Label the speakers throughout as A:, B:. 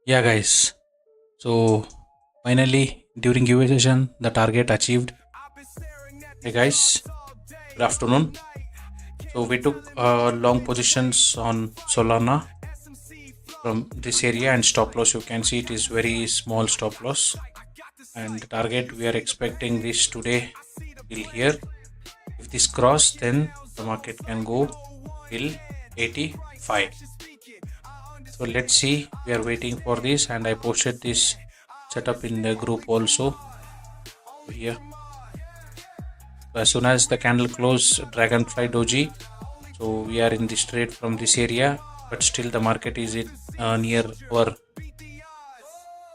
A: Yeah, guys. So finally, during UA session, the target achieved. Hey guys, good afternoon. So we took long positions on Solana from this area, and stop loss, you can see it is very small stop loss, and the target we are expecting this today till here. If this cross, then the market can go till 85. So let's see, we are waiting for this, and I posted this setup in the group also here. So as soon as the candle close, dragonfly doji, so we are in this trade from this area, but still the market is near our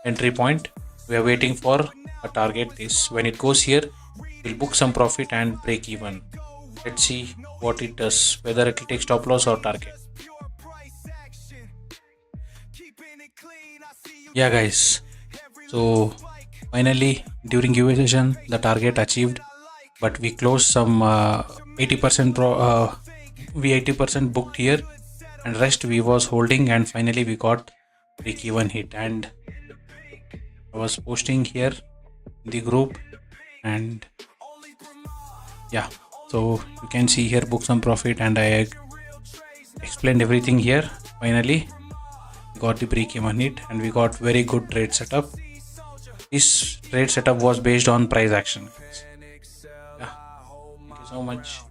A: entry point. We are waiting for a target. This when it goes here, we'll book some profit and break even. Let's see what it does, whether it will take stop loss or target. Yeah, guys. So finally, during UA session, the target achieved, but we closed some 80% we 80% booked here, and rest we was holding, and finally we got break even hit. And I was posting here in the group, and yeah, so you can see here book some profit, and I explained everything here. Finally got the break even hit, and we got very good trade setup. This trade setup was based on price action. Yeah, thank you so much.